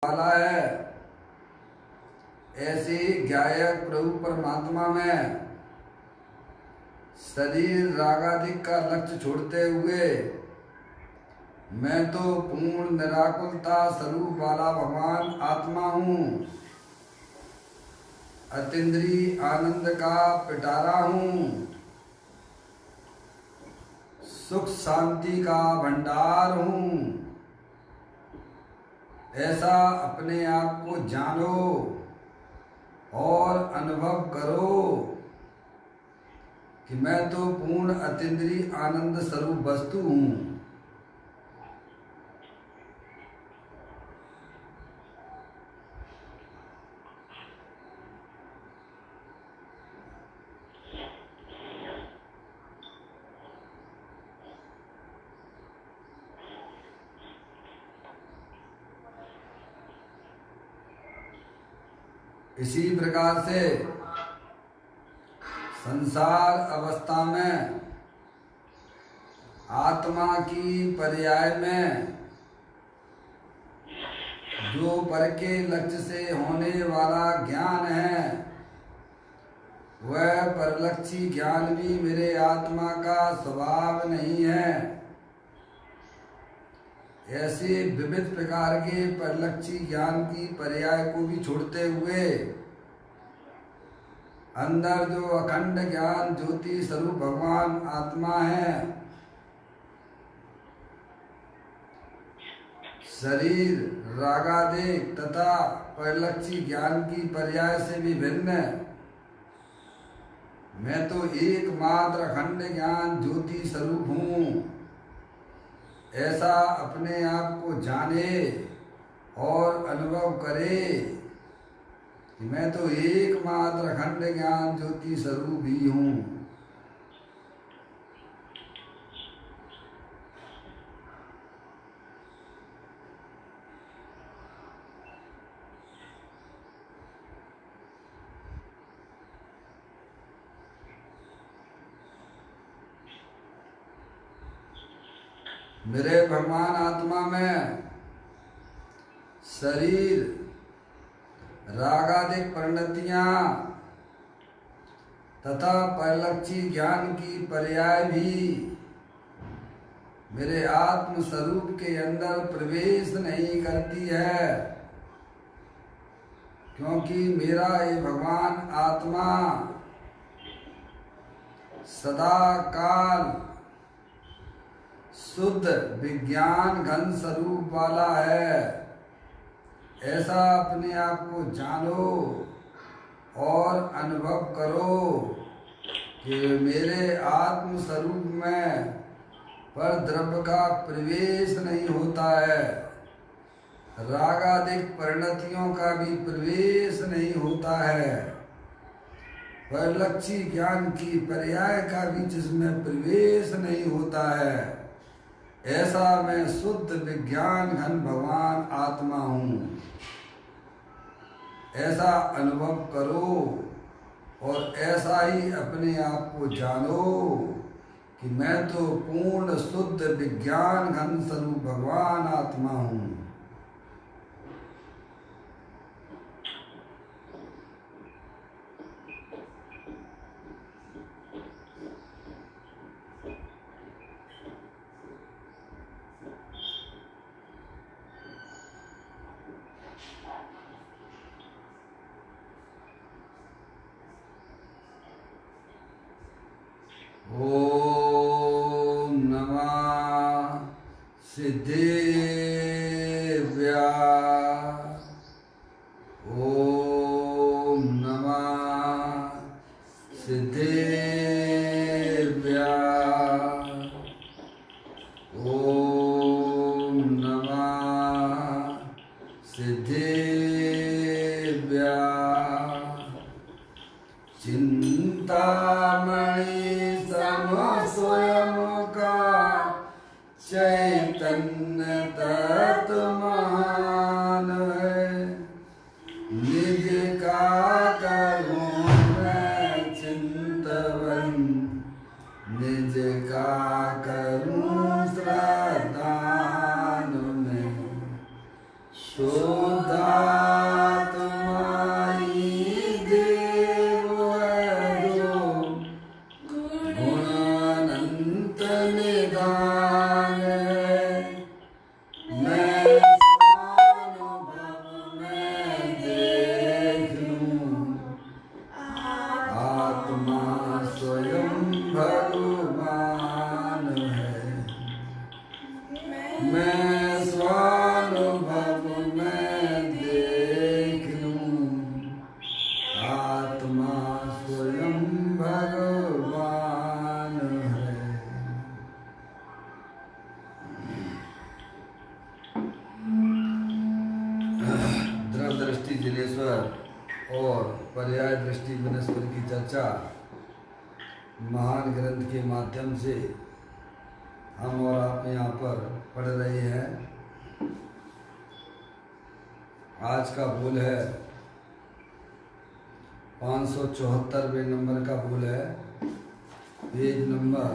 वाला है। ऐसे गायक प्रभु परमात्मा में शरीर रागादिक का लक्ष्य छोड़ते हुए मैं तो पूर्ण निराकुलता स्वरूप वाला भगवान आत्मा हूँ, अतीन्द्रिय आनंद का पिटारा हूँ, सुख शांति का भंडार हूँ। ऐसा अपने आप को जानो और अनुभव करो कि मैं तो पूर्ण अतीन्द्रिय आनंद स्वरूप वस्तु हूँ। इसी प्रकार से संसार अवस्था में आत्मा की पर्याय में जो पर के लक्ष्य से होने वाला ज्ञान है, वह परलक्षी ज्ञान भी मेरे आत्मा का स्वभाव नहीं है। ऐसे विविध प्रकार के परलक्षी ज्ञान की पर्याय को भी छोड़ते हुए अंदर जो अखंड ज्ञान ज्योति स्वरूप भगवान आत्मा है, शरीर रागादिक तथा परलक्षी ज्ञान की पर्याय से भी भिन्न मैं तो एकमात्र अखंड ज्ञान ज्योति स्वरूप हूँ। ऐसा अपने आप को जाने और अनुभव करे कि मैं तो एकमात्र अखंड ज्ञान ज्योति स्वरूप ही हूँ। मेरे भगवान आत्मा में शरीर रागादिक परिणतियां तथा परलक्षी ज्ञान की पर्याय भी मेरे आत्म स्वरूप के अंदर प्रवेश नहीं करती है, क्योंकि मेरा ये भगवान आत्मा सदा काल शुद्ध विज्ञान घन स्वरूप वाला है। ऐसा अपने आप को जानो और अनुभव करो कि मेरे आत्म स्वरूप में पर द्रव्य का प्रवेश नहीं होता है, रागादिक परिणतियों का भी प्रवेश नहीं होता है, परलक्षी ज्ञान की पर्याय का भी जिसमें प्रवेश नहीं होता है। ऐसा मैं शुद्ध विज्ञान घन भगवान आत्मा हूँ। ऐसा अनुभव करो और ऐसा ही अपने आप को जानो कि मैं तो पूर्ण शुद्ध विज्ञान घन स्वरूप भगवान आत्मा हूँ। ओम नमः सिद्धेभ्या। ओम नमः सिद्धेभ्या। ओम नमः सिद्धेभ्या। चिंतामणि स्वयं का चैतन्य तत्व महान है, निज का करूं मैं चिंतवन, निज का करूं श्रद्धान में। शुद्धात्माई देव है जो गुण अनंत निदान है। मैं स्वानुभव में देख लूं आत्मा स्वयं भगवान है। मैं स्वानुभव में देख लूं आत्मा स्वयं भगवान है। द्रव दृष्टि जलेश्वर और पर्याय दृष्टि वनस्पति की चर्चा महान ग्रंथ के माध्यम से हम और आप यहाँ पर पढ़ रहे हैं। आज का बोल है 574वें नंबर का बोल है, पेज नंबर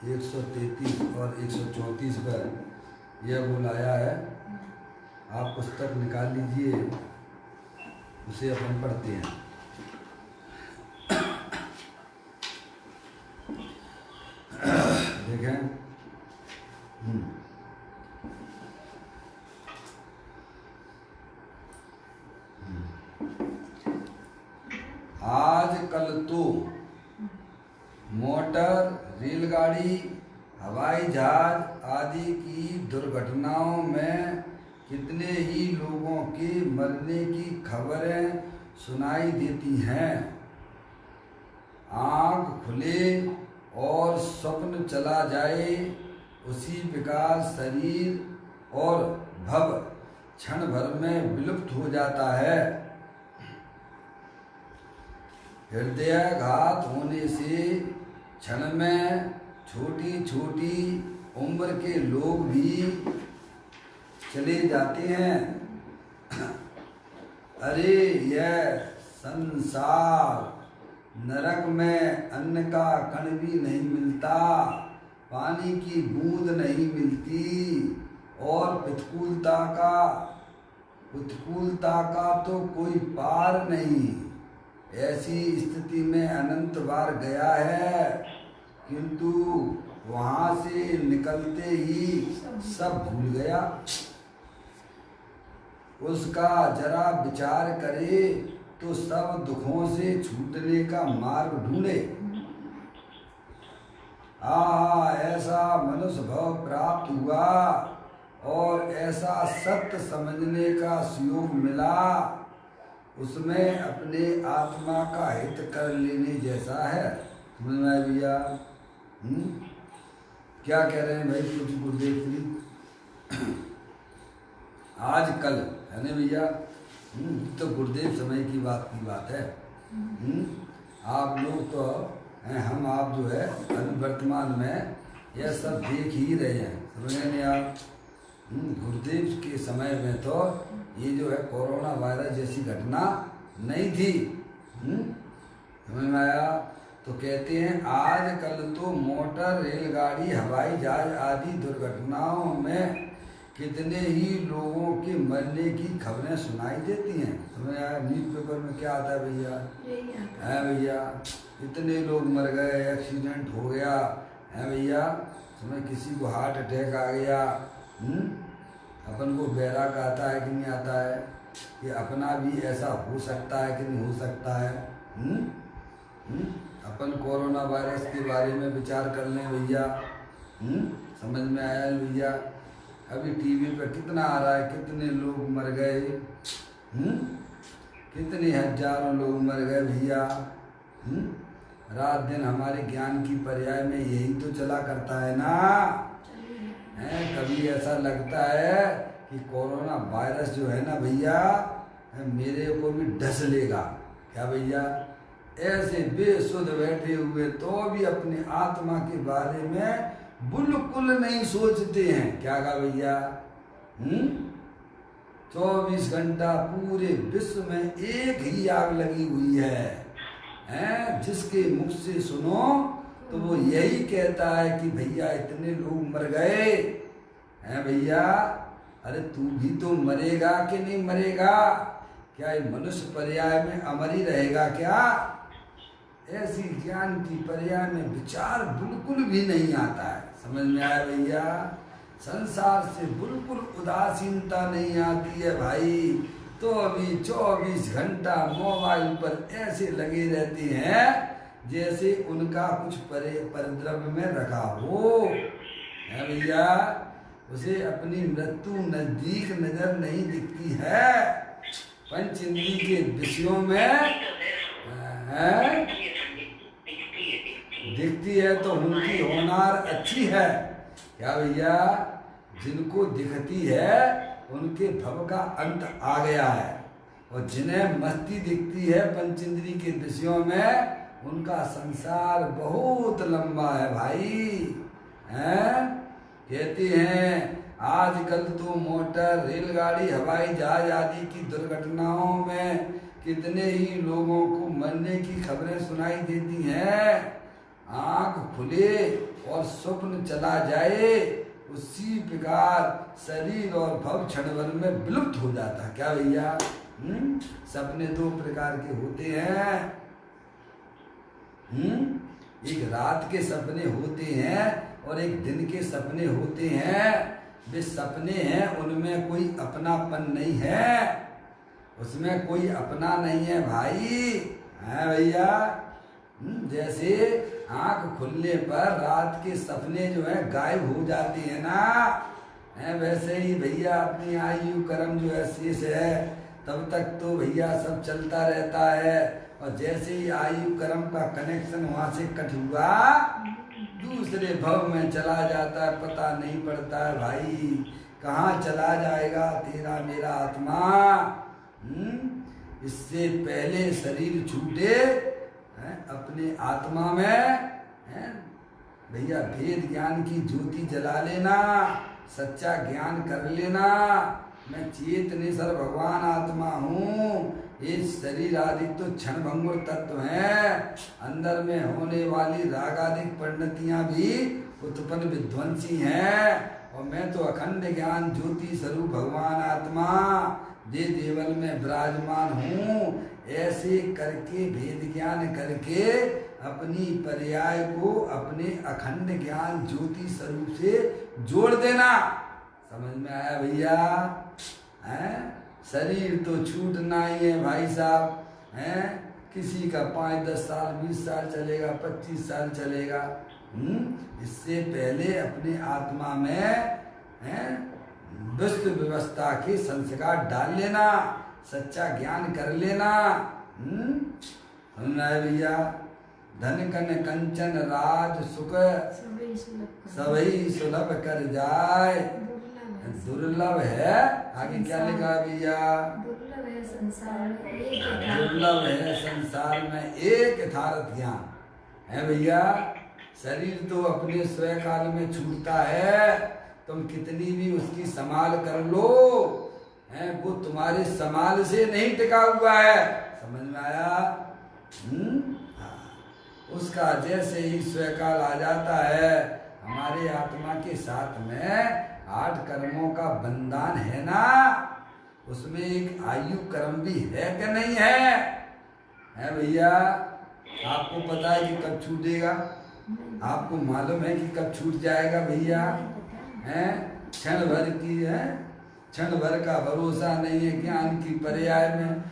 133 और 134 पर यह बोल आया है। आप पुस्तक निकाल लीजिए, उसे अपन पढ़ते हैं। देखें, आज कल तो मोटर, रेलगाड़ी, हवाई जहाज आदि की दुर्घटनाओं में कितने ही लोगों के मरने की खबरें सुनाई देती हैं। आँख खुले और स्वप्न चला जाए, उसी प्रकार शरीर और भव क्षण भर में विलुप्त हो जाता है। हृदयाघात होने से क्षण में छोटी छोटी उम्र के लोग भी चले जाते हैं। अरे यह संसार, नरक में अन्न का कण भी नहीं मिलता, पानी की बूंद नहीं मिलती और प्रतिकूलता का तो कोई पार नहीं। ऐसी स्थिति में अनंत बार गया है, किंतु वहां से निकलते ही सब भूल गया। उसका जरा विचार करे तो सब दुखों से छूटने का मार्ग ढूंढे। ऐसा मनुष्य भाव प्राप्त हुआ और ऐसा सत्य समझने का सुयोग मिला, उसमें अपने आत्मा का हित कर लेने जैसा है। समझ में आया भैया? क्या कह रहे हैं भाई कुछ गुरुदेव श्री? आज कल है ना भैया, तो गुरुदेव समय की बात है। आप लोग तो हम आप जो है अभी वर्तमान में यह सब देख ही रहे हैं। समझ नहीं आप? गुरुदेव के समय में तो ये जो है कोरोना वायरस जैसी घटना नहीं थी। समझ में आया? तो कहते हैं आज कल तो मोटर, रेलगाड़ी, हवाई जहाज आदि दुर्घटनाओं में कितने ही लोगों के मरने की खबरें सुनाई देती हैं। समझ आया? न्यूज़ पेपर में क्या आता है भैया? है भैया, इतने लोग मर गए, एक्सीडेंट हो गया है भैया। समझ, किसी को हार्ट अटैक आ गया। अपन को बैराग आता है कि नहीं आता है कि अपना भी ऐसा हो सकता है कि नहीं हो सकता है। अपन कोरोना वायरस के बारे में विचार कर लें भैया। समझ में आया भैया? अभी टीवी पर कितना आ रहा है, कितने लोग मर गए, कितने हजारों लोग मर गए भैया। रात दिन हमारे ज्ञान की पर्याय में यही तो चला करता है ना। कभी ऐसा लगता है कि कोरोना वायरस जो है ना भैया मेरे को भी ढस लेगा क्या भैया। ऐसे बेसुध बैठे हुए तो भी अपने आत्मा के बारे में बिल्कुल नहीं सोचते हैं। क्या कहा भैया? 24 घंटा पूरे विश्व में एक ही आग लगी हुई है। जिसके मुख से सुनो तो वो यही कहता है कि भैया इतने लोग मर गए हैं भैया। अरे तू भी तो मरेगा कि नहीं मरेगा? क्या ये मनुष्य पर्याय में अमर ही रहेगा क्या? ऐसी ज्ञान की पर्याय में विचार बिल्कुल भी नहीं आता है। समझ में आया भैया? संसार से बिल्कुल उदासीनता नहीं आती है भाई। तो अभी 24 घंटा मोबाइल पर ऐसे लगे रहते हैं जैसे उनका कुछ परिद्रव्य में रखा हो है भैया। उसे अपनी मृत्यु नजदीक नजर नहीं दिखती है। पंच इंद्रिय के विषयों में दिखती है तो उनकी होनार अच्छी है क्या भैया? जिनको दिखती है उनके भव का अंत आ गया है, और जिन्हें मस्ती दिखती है पंचेंद्रिय के विषयों में उनका संसार बहुत लंबा है भाई। हैं? कहते हैं आजकल तो मोटर, रेलगाड़ी, हवाई जहाज आदि की दुर्घटनाओं में कितने ही लोगों को मरने की खबरें सुनाई देती हैं। आंख खुले और स्वप्न चला जाए उसी प्रकार शरीर और भव क्षण भर में विलुप्त हो जाता क्या भैया? सपने दो प्रकार के होते हैं। एक रात के सपने होते हैं और एक दिन के सपने होते हैं। वे सपने हैं उनमें कोई अपनापन नहीं है, उसमें कोई अपना नहीं है भाई। है भैया? जैसे आंख खुलने पर रात के सपने जो है गायब हो जाते हैं ना, है वैसे ही भैया अपनी आयु कर्म जो है शेष है तब तक तो भैया सब चलता रहता है, और जैसे ही आयु कर्म का कनेक्शन वहां से कट हुआ दूसरे भव में चला जाता है, पता नहीं पड़ता है भाई कहाँ चला जाएगा तेरा मेरा आत्मा। इससे पहले शरीर छूटे अपने आत्मा में भैया भेद ज्ञान की ज्योति जला लेना, सच्चा ज्ञान कर लेना। मैं चेतनेश्वर भगवान आत्मा हूँ, ये शरीर आदि तो क्षण भंगुर तत्व हैं। अंदर में होने वाली रागादिक परिणतियां भी उत्पन्न विध्वंसी हैं, और मैं तो अखंड ज्ञान ज्योति स्वरूप भगवान आत्मा दे देवल में विराजमान हूँ। ऐसे करके भेद ज्ञान करके अपनी पर्याय को अपने अखंड ज्ञान ज्योति स्वरूप से जोड़ देना। समझ में आया भैया? शरीर तो छूटना ही है भाई साहब। हैं? किसी का 5, 10 साल, 20 साल चलेगा, 25 साल चलेगा। इससे पहले अपने आत्मा में विश्व व्यवस्था के संस्कार डाल लेना, सच्चा ज्ञान कर लेना। सुनना है भैया? धन कन कंचन राज सुख सभी सुलभ कर जाए, दुर्लभ है। आगे क्या लिखा भैया? दुर्लभ है संसार में एक यथार्थ ज्ञान है भैया। शरीर तो अपने स्वयं काल में छूटता है, तुम कितनी भी उसकी संभाल कर लो है वो तुम्हारे संभाल से नहीं टिका हुआ है। समझ में आया? उसका जैसे ही स्वयं काल आ जाता है, हमारे आत्मा के साथ में 8 कर्मों का बंधन है ना, उसमें एक आयु कर्म भी है कि नहीं है? है भैया? आपको पता है कि कब छूटेगा? आपको मालूम है कि कब छूट जाएगा भैया? हैं? क्षण भर की है, क्षण भर का भरोसा नहीं है ज्ञान की पर्याय में।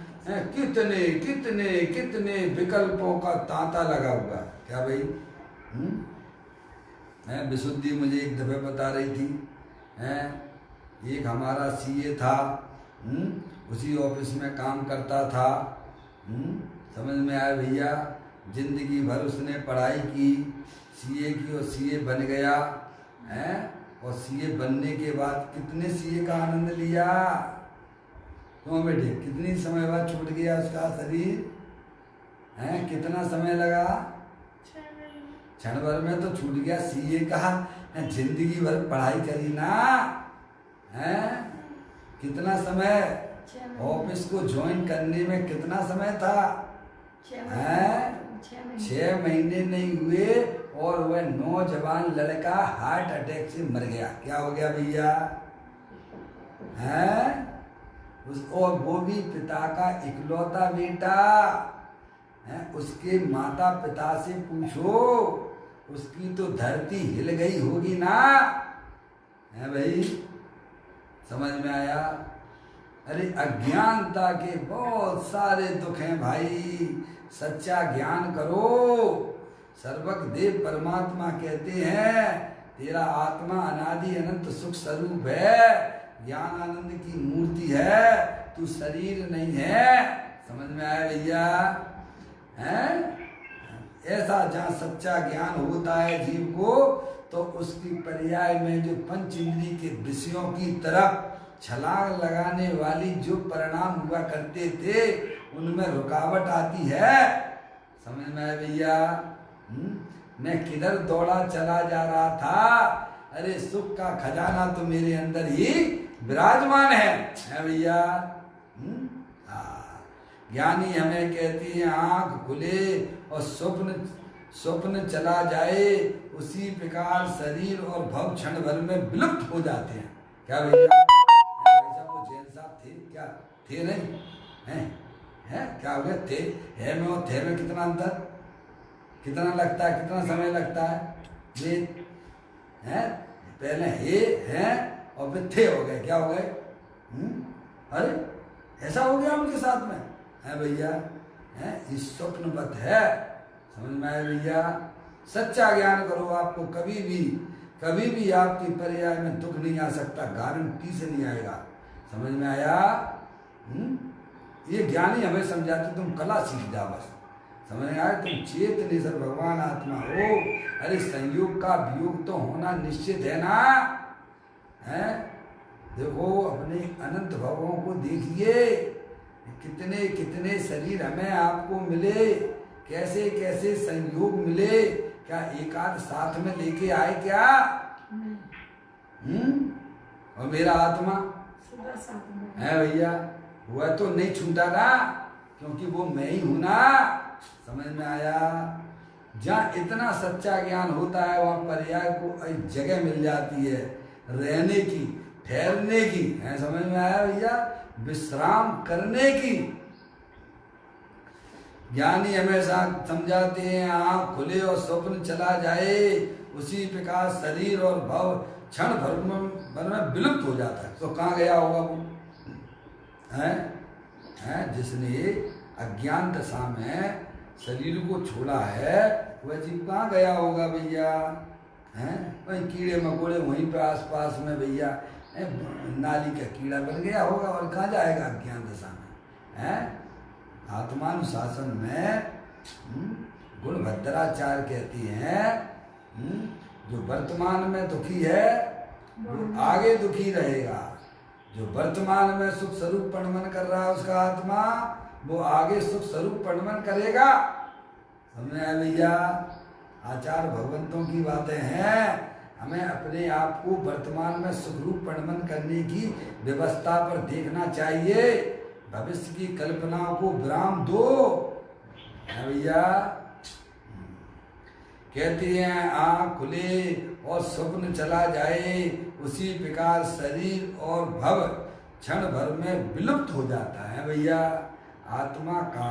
कितने कितने कितने विकल्पों का तांता लगा हुआ क्या भाई? विशुद्धि मुझे एक दफे बता रही थी, एक हमारा सीए था, उसी ऑफिस में काम करता था। समझ में आया भैया? जिंदगी भर उसने पढ़ाई की सीए की और सीए बन गया है, और सीए बनने के बाद कितने सीए का आनंद लिया। क्यों बेटे? कितनी समय बाद छूट गया उसका शरीर? हैं? कितना समय लगा? क्षण भर में तो छूट गया सीए का। जिंदगी भर पढ़ाई करी ना, हैं? कितना समय? ऑफिस को ज्वाइन करने में कितना समय था? 6 महीने नहीं हुए और वह नौजवान लड़का हार्ट अटैक से मर गया। क्या हो गया भैया? हैं और वो भी पिता का इकलौता बेटा है। उसके माता पिता से पूछो, उसकी तो धरती हिल गई होगी ना, है भाई? समझ में आया? अरे अज्ञानता के बहुत सारे दुख हैं भाई, सच्चा ज्ञान करो। सर्वक देव परमात्मा कहते हैं तेरा आत्मा अनादि अनंत सुख स्वरूप है, ज्ञान आनंद की मूर्ति है, तू शरीर नहीं है। समझ में आया भैया? हैं? ऐसा जहाँ सच्चा ज्ञान होता है जीव को, तो उसकी पर्याय में जो पंच इंद्रिय के विषयों की तरफ छलांग लगाने वाली जो परिणाम हुआ करते थे, उनमें रुकावट आती है। समझ में आया भैया? मैं किधर दौड़ा चला जा रहा था, अरे सुख का खजाना तो मेरे अंदर ही विराजमान है भैया। ज्ञानी हमें कहती है आंख खुले और स्वप्न चला जाए, उसी प्रकार शरीर और भव क्षण भर में विलुप्त हो जाते हैं। क्या भैया? ऐसा वो जैन साहब थे क्या? थे नहीं हैं? क्या हो गया? थे है में और थे में कितना अंतर, कितना लगता है, कितना समय लगता है? वे हैं पहले हे हैं और फिर थे हो गए, क्या हो गए? अरे ऐसा हो गया उनके साथ में, है भैया? है इस स्वप्नवत है। समझ में आया भैया? सच्चा ज्ञान करो, आपको कभी भी आपकी पर्याय में दुख नहीं आ सकता, गारंटी से नहीं आएगा। समझ में आया? ये ज्ञानी हमें समझाते तुम कला सीख जाओ बस। समझ में आया? तुम चेत निसर भगवान आत्मा हो। अरे संयोग का वियोग तो होना निश्चित है ना, है? देखो अपने अनंत भवों को देखिए, कितने कितने शरीर हमें आपको मिले, कैसे कैसे संयोग मिले, क्या एक आध साथ में लेके आए क्या? और मेरा आत्मा है भैया, वह तो नहीं छूटा ना, क्योंकि वो मैं ही हूं ना। समझ में आया? जहाँ इतना सच्चा ज्ञान होता है वहाँ पर्याय को एक जगह मिल जाती है रहने की, ठहरने की, है? समझ में आया भैया? विश्राम करने की। ज्ञानी हमेशा समझाते हैं आँख खुले और स्वप्न चला जाए, उसी प्रकार शरीर और भव क्षण भर में विलुप्त हो जाता है। तो कहाँ गया होगा वो? है जिसने अज्ञान दशा में शरीर को छोड़ा है, वह जीव कहाँ गया होगा भैया? हैं वहीं कीड़े मकोड़े वहीं पे आसपास में भैया, नाली का कीड़ा बन गया होगा, और कहाँ जाएगा अज्ञान दशा में? हैं आत्मानुशासन में गुणभद्राचार्य कहती हैं जो वर्तमान में दुखी है वो आगे दुखी रहेगा, जो वर्तमान में सुख स्वरूप परिणमन कर रहा है उसका आत्मा, वो आगे सुख स्वरूप परिणमन करेगा। समझ आया भैया? आचार्य भगवंतों की बातें हैं, हमें अपने आप को वर्तमान में सुखरूप परिणमन करने की व्यवस्था पर देखना चाहिए, भविष्य की कल्पनाओं को विराम दो, है भैया? कहती हैं आँख खुले और स्वप्न चला जाए, उसी प्रकार शरीर और भव क्षण भर में विलुप्त हो जाता है भैया। आत्मा का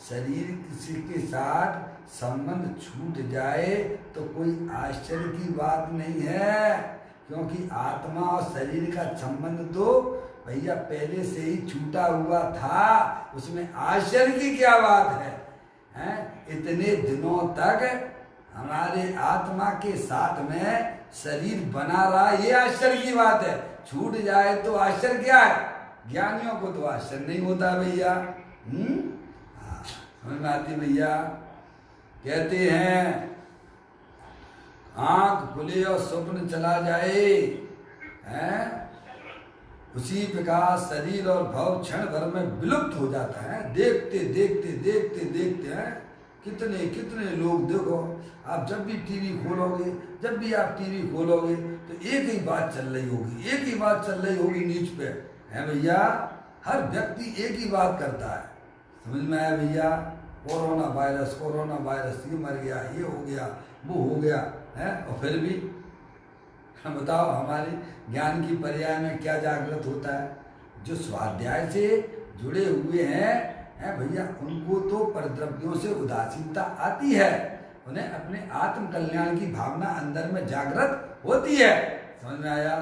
शरीर किसी के साथ संबंध छूट जाए तो कोई आश्चर्य की बात नहीं है, क्योंकि आत्मा और शरीर का संबंध तो भैया पहले से ही छूटा हुआ था, उसमें आश्चर्य की क्या बात है? हैं इतने दिनों तक हमारे आत्मा के साथ में शरीर बना रहा, ये आश्चर्य की बात है। छूट जाए तो आश्चर्य क्या है? ज्ञानियों को तो आश्चर्य नहीं होता भैया। समझ में आती भैया? कहते हैं आंख खुले और स्वप्न चला जाए, हैं उसी प्रकार शरीर और भव क्षण भर में विलुप्त हो जाता है। देखते देखते देखते देखते हैं कितने कितने लोग, देखो आप जब भी टीवी खोलोगे, जब भी आप टीवी खोलोगे तो एक ही बात चल रही होगी, एक ही बात चल रही होगी न्यूज पे, है भैया? हर व्यक्ति एक ही बात करता है। समझ में आया भैया? कोरोना वायरस, ये मर गया, ये हो गया, वो हो गया, है? और फिर भी बताओ हमारे ज्ञान की पर्याय में क्या जागृत होता है? जो स्वाध्याय से जुड़े हुए हैं भैया, उनको तो परद्रव्यों से उदासीनता आती है, उन्हें अपने आत्म कल्याण की भावना अंदर में जागृत होती है। समझ में आया?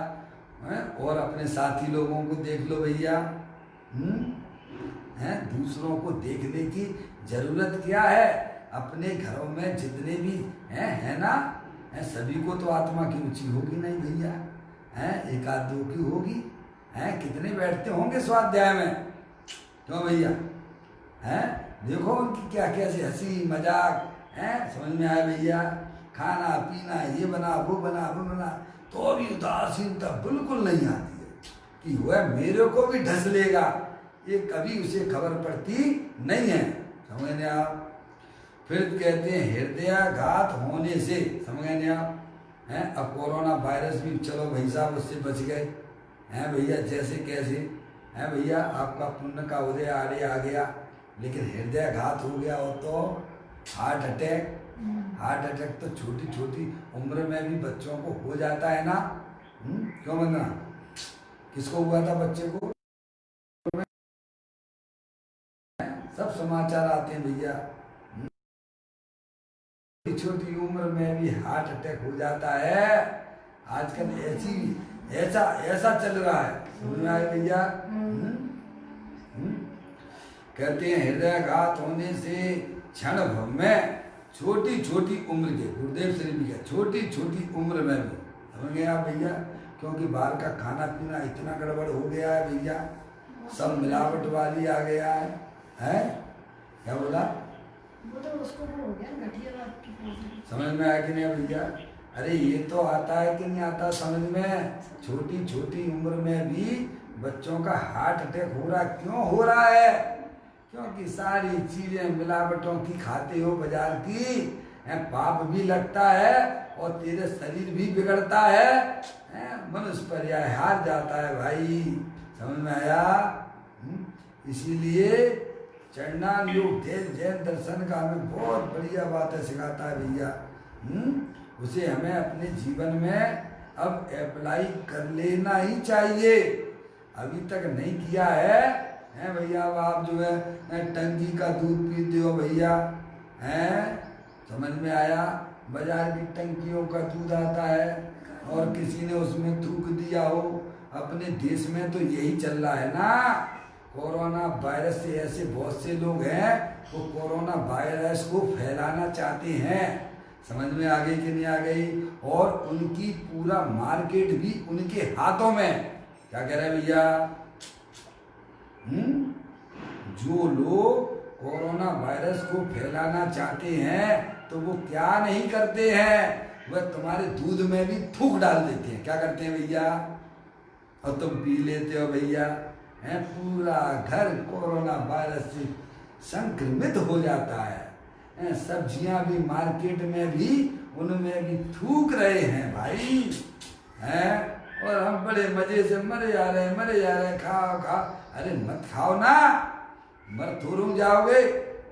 और अपने साथी लोगों को देख लो भैया, दूसरों को देखने की जरूरत क्या है? अपने घरों में जितने भी है ना, सभी को तो आत्मा की रुचि होगी नहीं भैया, एक आध दो की होगी, कितने बैठते होंगे स्वाध्याय में? क्यों भैया? देखो उनकी क्या कैसे हंसी मजाक, समझ में आया भैया? खाना पीना, ये बना वो बना वो बना, तो भी उदासीनता बिल्कुल नहीं आती है कि वह मेरे को भी ढस लेगा, ये कभी उसे खबर पड़ती नहीं है। समझ गए आप? फिर कहते हैं हृदयाघात होने से, समझ गए आप? अब कोरोना वायरस भी चलो भाई साहब उससे बच गए हैं भैया, जैसे कैसे है भैया, आपका पुण्य का उदय आड़े आ गया, लेकिन हृदयाघात हो गया हो तो हार्ट अटैक तो छोटी छोटी उम्र में भी बच्चों को हो जाता है ना। क्यों बंदना? किसको हुआ था बच्चे को? सब समाचार आते हैं भैया, छोटी उम्र में भी हार्ट अटैक हो जाता है। आजकल ऐसा चल रहा है, समझ में आया भैया? कहते हैं हृदयाघात होने से क्षण भर में छोटी छोटी उम्र के, गुरुदेव श्री भी क्या, छोटी छोटी उम्र में भी, समझ गए आप भैया? क्योंकि बाहर का खाना पीना इतना गड़बड़ हो गया है भैया, सब मिलावट वाली आ गया है? क्या बोला? वो तो उसको वो हो गया घटिया बात की। समझ में आया कि नहीं भैया? अरे ये तो आता है कि नहीं आता समझ में? छोटी छोटी उम्र में भी बच्चों का हार्ट अटैक हो रहा, क्यों हो रहा है? क्योंकि सारी चीजें मिलावटों की खाते हो बाजार की, पाप भी लगता है और तेरे शरीर भी बिगड़ता है, मनुष्य पर्याय हार जाता है भाई। समझ में आया? इसीलिए चरणान योग जैन दर्शन का हमें बहुत बढ़िया बातें सिखाता है भैया। उसे हमें अपने जीवन में अब अप्लाई कर लेना ही चाहिए। अभी तक नहीं किया है भैया? अब आप जो है टंकी का दूध पीते हो भैया, समझ में आया? बाजार की टंकियों का दूध आता है और किसी ने उसमें थूक दिया हो। अपने देश में तो यही चल रहा है ना, कोरोना वायरस से ऐसे बहुत से लोग हैं वो कोरोना वायरस को फैलाना चाहते हैं। समझ में आ गई कि नहीं आ गई? और उनकी पूरा मार्केट भी उनके हाथों में। क्या कह रहे हैं भैया? जो लोग कोरोना वायरस को फैलाना चाहते हैं तो वो क्या नहीं करते हैं, वह तुम्हारे दूध में भी थूक डाल देते हैं। क्या करते हैं भैया? और तुम पी लेते हो भैया, पूरा घर कोरोना वायरस से संक्रमित हो जाता है। सब्जियां भी मार्केट में भी उनमें भी थूक रहे हैं भाई, और हम बड़े मजे से मरे जा रहे खाओ खाओ। अरे मत खाओ ना, मर थोरूं जाओगे।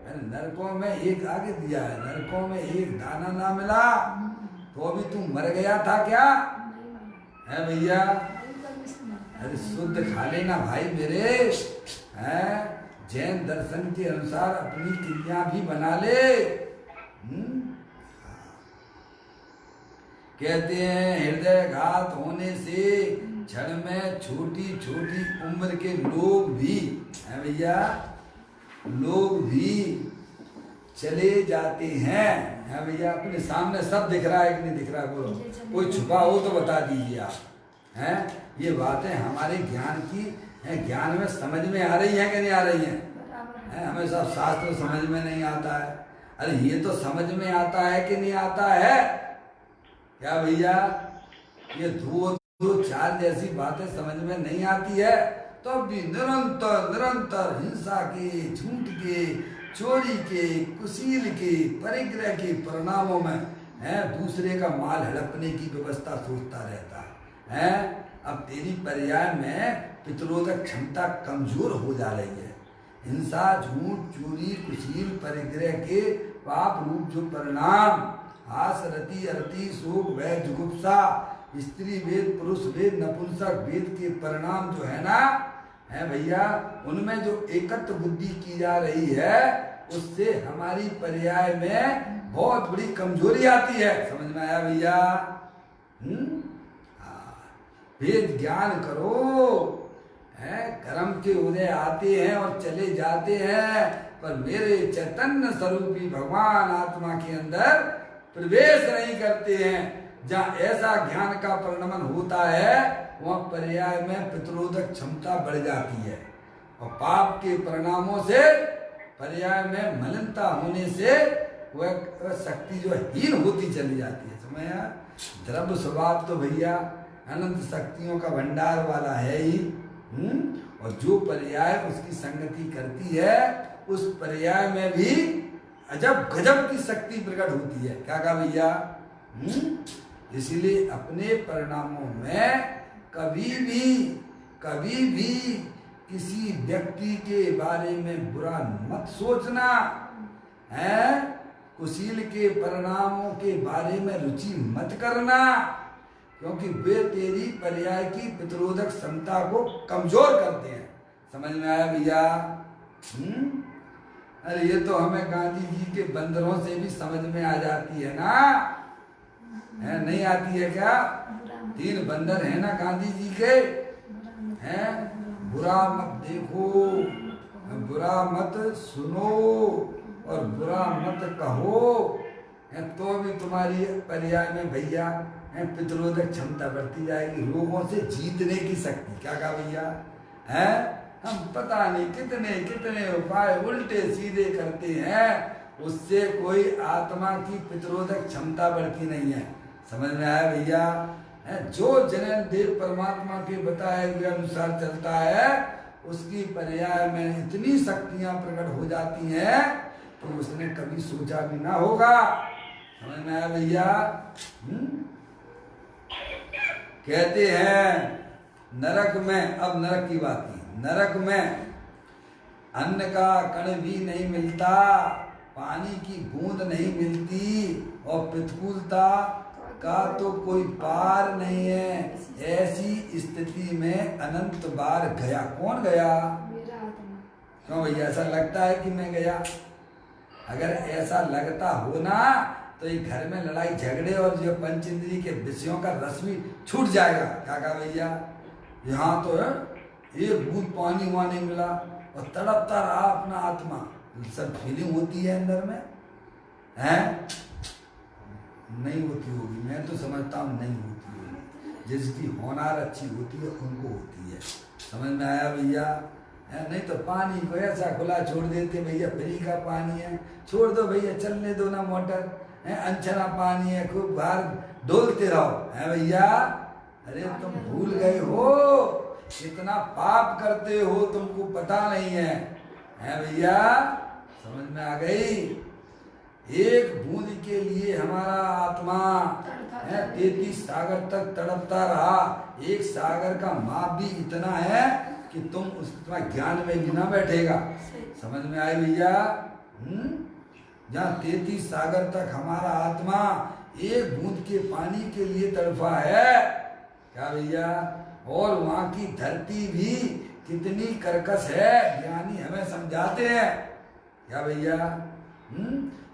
नरकों में एक आगे दिया है, नरकों में एक दाना ना मिला तो भी तू मर गया था क्या? है भैया? अरे शुद्ध खा लेना भाई मेरे, जैन दर्शन के अनुसार अपनी क्रिया भी बना ले। कहते हैं हृदयाघात होने से क्षण में छोटी छोटी उम्र के लोग भी, है भैया, लोग भी चले जाते हैं। है भैया? अपने सामने सब दिख रहा है कि नहीं दिख रहा? बोलो, कोई छुपा हो तो बता दीजिए आप। ये बातें हमारे ज्ञान की ज्ञान में समझ में आ रही हैं कि नहीं आ रही हैं? हमें सब शास्त्र समझ में नहीं आता है। अरे ये तो समझ में आता है कि नहीं आता है? क्या भैया? ये दो चार जैसी बातें समझ में नहीं आती है तो भी निरंतर हिंसा के, झूठ के, चोरी के, कुशील के, परिग्रह के परिणामों में दूसरे का माल हड़पने की व्यवस्था सोचता रहता है। अब तेरी पर्याय में प्रतिरोधक क्षमता कमजोर हो जा रही है। हिंसा, झूठ, चोरी, कुशील, परिग्रह के पाप रूप जो परिणाम, हास, रति, अरति, शोक, भय, जुगुप्सा, स्त्री वेद, पुरुष वेद, नपुंसक वेद के परिणाम जो है ना, है भैया, उनमें जो एकत्र बुद्धि की जा रही है, उससे हमारी पर्याय में बहुत बड़ी कमजोरी आती है। समझ में आया भैया? वेद ज्ञान करो, है, कर्म के उदय आते हैं और चले जाते हैं, पर मेरे चैतन्य स्वरूपी भगवान आत्मा के अंदर प्रवेश नहीं करते हैं। जहाँ ऐसा ज्ञान का परिणमन होता है, वहाँ पर्याय में प्रतिरोधक क्षमता बढ़ जाती है, और पाप के परिणामों से पर्याय में मलिनता होने से वह शक्ति जो हीन होती चली जाती है। समझ आया? द्रव्य स्वभाव तो भैया अनंत शक्तियों का भंडार वाला है ही, और जो पर्याय उसकी संगति करती है, उस पर्याय में भी अजब गजब की शक्ति प्रकट होती है। क्या कहा भैया? इसीलिए अपने परिणामों में कभी भी किसी व्यक्ति के बारे में बुरा मत सोचना है, कुशील के परिणामों के बारे में रुचि मत करना, क्योंकि वे तेरी पर्याय की प्रतिरोधक क्षमता को कमजोर करते हैं। समझ में आया भैया? अरे ये तो हमें गांधी जी के बंदरों से भी समझ में आ जाती है ना, है नहीं आती है क्या? 3 बंदर है ना गांधी जी के, हैं, बुरा मत देखो, बुरा मत सुनो और बुरा मत कहो, तो भी तुम्हारी पर्याय में भैया प्रतिरोधक क्षमता बढ़ती जाएगी, रोगों से जीतने की शक्ति। क्या कहा भैया? है, हम पता नहीं कितने कितने उपाय उल्टे सीधे करते हैं, उससे कोई आत्मा की प्रतिरोधक क्षमता बढ़ती नहीं है। समझ में आया भैया? जो जैन देव परमात्मा के बताए हुए अनुसार चलता है, उसकी पर्याय में इतनी शक्तियां प्रकट हो जाती हैं तो उसने कभी सोचा भी ना होगा। समझ में आया भैया? कहते हैं नरक में, अब नरक की बात की, नरक में अन्न का कण भी नहीं मिलता, पानी की बूंद नहीं मिलती, और प्रतिकूलता का तो कोई पार नहीं है। ऐसी स्थिति में अनंत बार गया। कौन गया? मेरा आत्मा। क्यों भैया ऐसा लगता है कि मैं गया? अगर ऐसा लगता हो ना, तो ये घर में लड़ाई झगड़े और जो पंचेंद्रिय के विषयों का रस भी छूट जाएगा। क्या कहा भैया? यहाँ तो है एक बूंद पानी वहां नहीं मिला और तड़पता रहा अपना आत्मा, सब फीलिंग होती है अंदर में, है नहीं होती होगी, मैं तो समझता हूँ नहीं होती होगी। जिसकी होनार अच्छी होती है उनको होती है। समझ में आया भैया? नहीं तो पानी को ऐसा खुला छोड़ देते, भैया फ्री का पानी है, छोड़ दो भैया, चलने दो ना मोटर, अनछना पानी है, खूब बाहर डोलते रहो, है भैया? अरे तुम भूल गए हो, कितना पाप करते हो, तुमको पता नहीं है भैया? समझ में आ गई? एक बूंद के लिए हमारा आत्मा 33 सागर तक तड़पता रहा। एक सागर का माप भी इतना है कि तुम उसका ज्ञान में भी ना बैठेगा। समझ में आए भैया? जहाँ 33 सागर तक हमारा आत्मा एक बूंद के पानी के लिए तड़पा है। क्या भैया? और वहाँ की धरती भी कितनी कर्कश है, ज्ञानी हमें समझाते हैं। क्या भैया?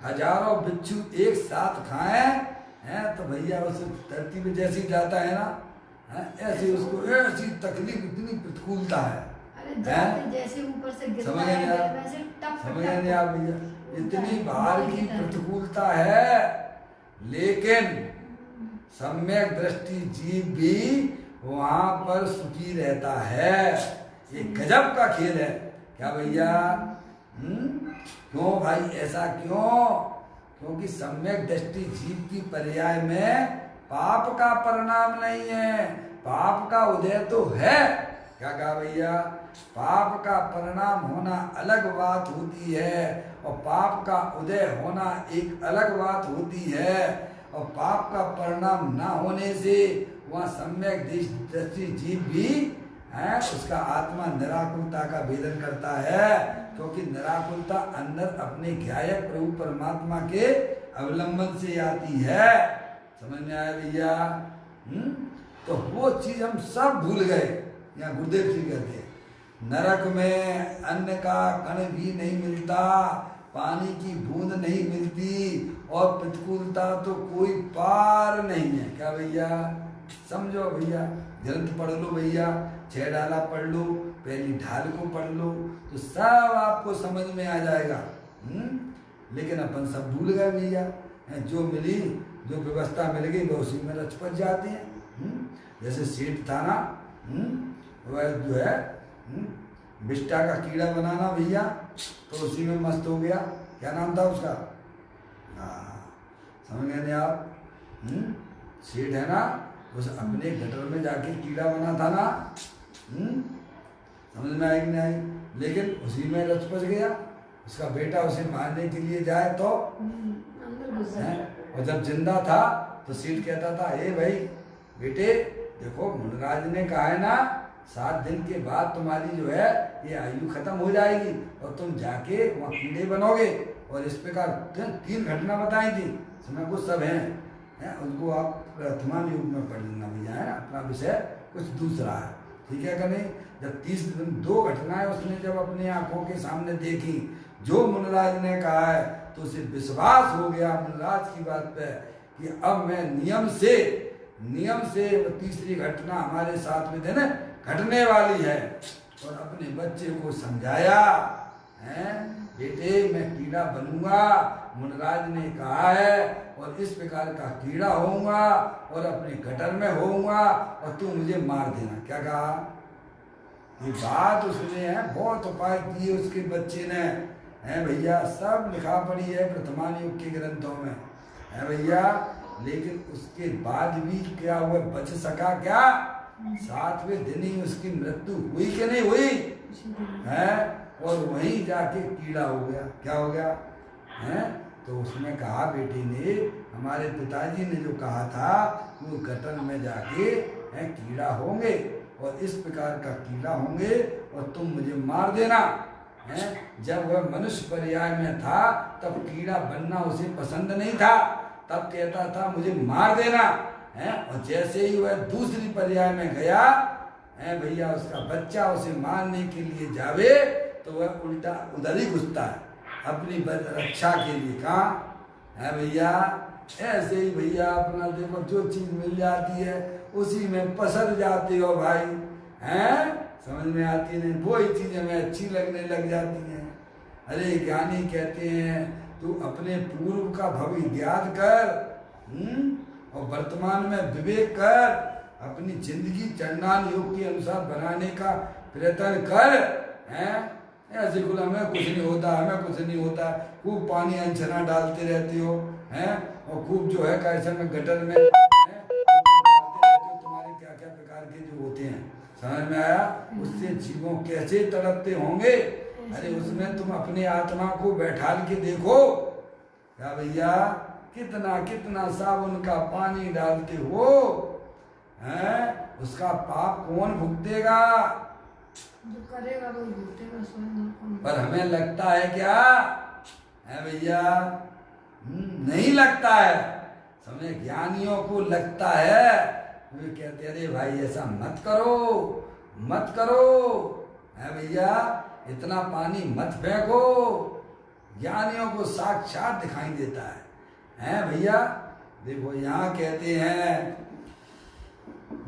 हजारों बिच्छू एक साथ खाएं हैं तो भैया उस धरती पे जैसी जाता है ना, ऐसे उसको ऐसी तकलीफ, इतनी प्रतिकूलता है। जैसे ऊपर से गिरता समझ है, नहीं आप भैया? इतनी बाहर की प्रतिकूलता है, लेकिन सम्यक दृष्टि जीव भी वहां पर सुखी रहता है। ये गजब का खेल है। क्या भैया? क्यों भाई ऐसा क्यों? क्योंकि सम्यक दृष्टि जीव की पर्याय में पाप का परिणाम नहीं है, पाप का उदय तो है। क्या कहा भैया? पाप का परिणाम होना अलग बात होती है और पाप का उदय होना एक अलग बात होती है। और पाप का परिणाम ना होने से वह सम्यक दृष्टि जीव भी है, उसका आत्मा निराकुलता का वेदन करता है, क्योंकि निराकुलता अंदर अपने ज्ञायक प्रभु परमात्मा के अवलंबन से आती है। समझ में आया भैया? तो वो चीज हम सब भूल गए। यहाँ गुरुदेव जी कहते हैं नरक में अन्न का कण भी नहीं मिलता, पानी की बूंद नहीं मिलती, और प्रतिकूलता तो कोई पार नहीं है। क्या भैया, समझो भैया, ग्रंथ पढ़ लो भैया, 6 डाला पढ़ लो, पहली ढाल को पढ़ लो, तो सब आपको समझ में आ जाएगा। लेकिन अपन सब भूल गए भैया। जो मिली, जो व्यवस्था मिल गई, वो उसी में रचपच जाते हैं। जैसे सेठ था ना, वह जो है बिष्टा का कीड़ा बनाना भैया, तो उसी में मस्त हो गया। क्या नाम था उसका? समझ गए नहीं आप? सेठ है ना, उस अपने गटर में जाके कीड़ा बना था ना। समझ में आई कि नहीं आई? लेकिन उसी में रचपच गया। उसका बेटा उसे मारने के लिए जाए तो और जब जिंदा था तो सेठ कहता था, हे भाई बेटे देखो, मुनराज ने कहा है ना 7 दिन के बाद तुम्हारी जो है ये आयु खत्म हो जाएगी और तुम जाके वहाँ कीड़े बनोगे। और इस प्रकार 3 घटना बताई थी, समय कुछ सब हैं, उनको आप वर्तमान युग में पढ़ लेना भैया, है अपना विषय कुछ दूसरा है, ठीक है कि नहीं? जब 30 दिन 2 घटनाएं उसने जब अपनी आंखों के सामने देखी, जो मुनराज ने कहा है, तो उसे विश्वास हो गया मुनराज की बात पे कि अब मैं नियम से तीसरी घटना हमारे साथ में दिन घटने वाली है। और अपने बच्चे को समझाया, हैं बेटे मैं कीड़ा बनूंगा, मुनराज ने कहा है, और इस प्रकार का कीड़ा होऊंगा और अपने गटर में होऊंगा और तू मुझे मार देना। क्या कहा? ये बात उसने है, बहुत उपाय किए उसके बच्चे ने, है भैया, सब लिखा पड़ी है वर्तमान युग के ग्रंथों में, है भैया। लेकिन उसके बाद भी क्या हुआ, बच सका क्या? 7वें दिन ही उसकी मृत्यु हुई कि नहीं हुई? है, और वहीं जाके कीड़ा हो गया। क्या हो गया? है, तो उसने कहा बेटी ने, हमारे पिताजी ने जो कहा था वो गटर में जाके है कीड़ा होंगे और इस प्रकार का कीड़ा होंगे और तुम मुझे मार देना। है, जब वह मनुष्य पर्याय में था तब कीड़ा बनना उसे पसंद नहीं था, तब कहता था मुझे मार देना। है, और जैसे ही वह दूसरी पर्याय में गया, है भैया, उसका बच्चा उसे मारने के लिए जावे तो वह उल्टा उधर ही घुसता है अपनी रक्षा के लिए। कहाँ है भैया? ऐसे ही भैया अपना देखो, जो चीज मिल जाती है उसी में पसर जाते हो भाई, हैं? समझ में आती नहीं, वही चीजें हमें अच्छी लगने लग जाती हैं। अरे ज्ञानी कहते हैं तू अपने पूर्व का भविष्य ज्ञात कर, और वर्तमान में विवेक कर, अपनी जिंदगी चंडाल योग के अनुसार बनाने का प्रयत्न कर। हैं, ऐसे बोला हमें कुछ नहीं होता, हमें कुछ नहीं होता, खूब पानी अंचना डालते रहते हो, हैं, और खूब जो है कैसे में गटर में तुम्हारे क्या क्या प्रकार के जो होते हैं, समझ में आया? उससे जीवों कैसे तड़पते होंगे। अरे उसमें तुम अपने आत्मा को बैठाल के देखो, क्या भैया, कितना कितना साबुन का पानी डालते हो, हैं? उसका पाप कौन भुगतेगा? जो करेगा वो भुगतेगा स्वयं। पर हमें लगता है क्या, है भैया? नहीं लगता है। समझे, ज्ञानियों को लगता है, वे कहते अरे भाई ऐसा मत करो, मत करो, है भैया, इतना पानी मत फेंको। ज्ञानियों को साक्षात दिखाई देता है भैया। देखो यहाँ कहते हैं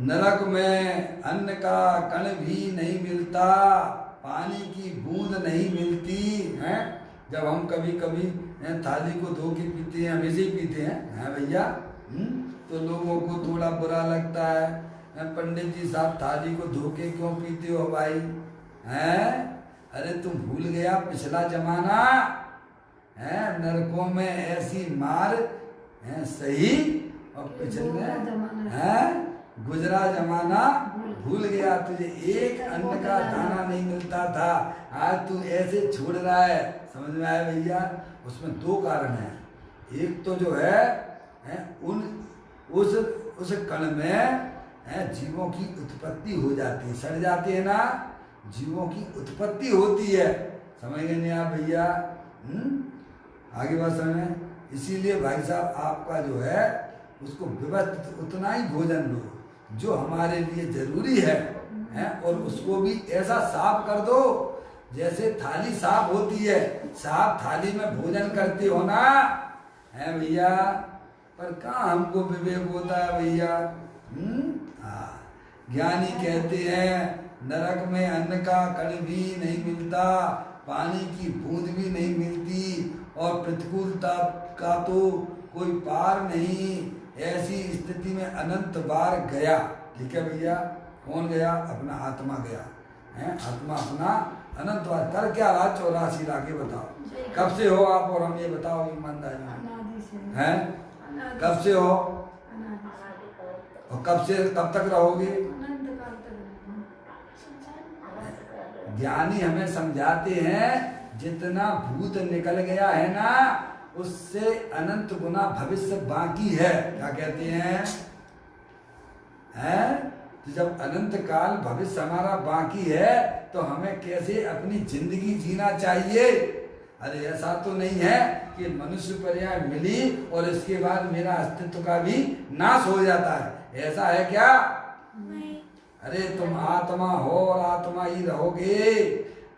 नरक में अन्न का कण भी नहीं मिलता, पानी की बूंद नहीं मिलती है। जब हम कभी कभी थाली को धो के पीते हैं, हमेशा ही पीते हैं भैया, तो लोगों को थोड़ा बुरा लगता है, पंडित जी साहब थाली को धो के क्यों पीते हो भाई? हैं, अरे तुम भूल गया पिछला जमाना है, नरकों में ऐसी मार है सही, और पिछले है गुजरा जमाना भूल गया, तुझे एक अन्न का दाना नहीं मिलता था, आज तू ऐसे छोड़ रहा है। समझ में आया भैया? उसमें 2 कारण हैं। एक तो जो है उस कण में जीवों की उत्पत्ति हो जाती है, सड़ जाती है ना, जीवों की उत्पत्ति होती है। समझ गए नहीं आप भैया? आगे बात समझ। इसीलिए भाई साहब आपका जो है उसको व्यवस्थित उतना ही भोजन लो। जो हमारे लिए जरूरी है और उसको भी ऐसा साफ कर दो जैसे थाली साफ होती है। साफ थाली में भोजन करते हो ना है भैया, पर कहाँ हमको विवेक होता है भैया। हाँ, ज्ञानी कहते हैं नरक में अन्न का कण भी नहीं मिलता, पानी की बूंद भी नहीं मिलती और प्रतिकूलता का तो कोई पार नहीं। ऐसी स्थिति में अनंत बार गया। ठीक है भैया, कौन गया? अपना आत्मा गया है। आत्मा अपना अनंत बार कर क्या रहा? 84 लाख बताओ। कब से हो आप? और हम ये बताओ ईमानदारी है कब से हो और कब तक रहोगे? ज्ञानी हमें समझाते हैं जितना भूत निकल गया है ना उससे अनंत गुना भविष्य बाकी है। क्या कहते हैं? तो जब अनंत काल भविष्य हमारा बाकी है तो हमें कैसे अपनी जिंदगी जीना चाहिए? अरे ऐसा तो नहीं है कि मनुष्य पर्याय मिली और इसके बाद मेरा अस्तित्व का भी नाश हो जाता है। ऐसा है क्या? नहीं। अरे तुम आत्मा हो और आत्मा ही रहोगे।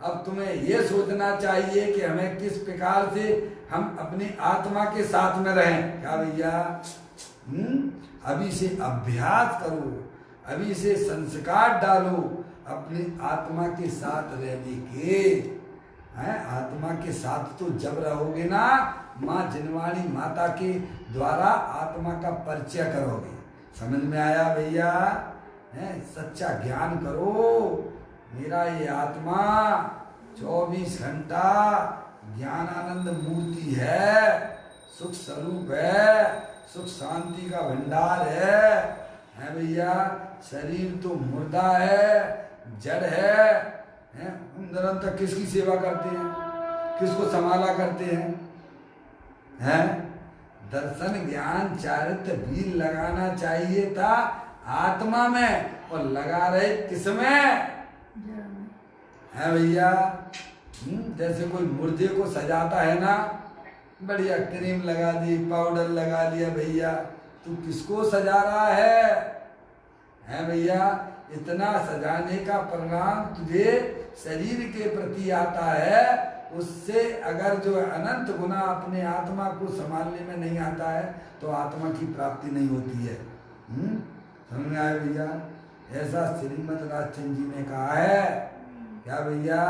अब तुम्हें ये सोचना चाहिए कि हमें किस प्रकार से हम अपनी आत्मा के साथ में रहें। क्या भैया? अभी से अभ्यास करो, अभी से संस्कार डालो अपनी आत्मा के साथ रहने के। आत्मा के साथ तो जब रहोगे ना माँ जिनवाणी माता के द्वारा आत्मा का परिचय करोगे। समझ में आया भैया? सच्चा ज्ञान करो। मेरा ये आत्मा 24 घंटा ज्ञानानंद मूर्ति है, सुख स्वरूप है, सुख शांति का भंडार है भैया। शरीर तो मुर्दा है, जड़ है। निरंतर किसकी सेवा करते हैं? किसको संभाला करते हैं? दर्शन ज्ञान चारित्र भी लगाना चाहिए था आत्मा में और लगा रहे किसमें? है भैया। जैसे कोई मुर्दे को सजाता है ना, बढ़िया क्रीम लगा दी, पाउडर लगा दिया भैया, तू किसको सजा रहा है भैया? इतना सजाने का परिणाम तुझे शरीर के प्रति आता है। उससे अगर जो अनंत गुना अपने आत्मा को संभालने में नहीं आता है तो आत्मा की प्राप्ति नहीं होती है। समझ में आया भैया? ऐसा श्रीमद राजचंद्र जी ने कहा है। क्या भैया?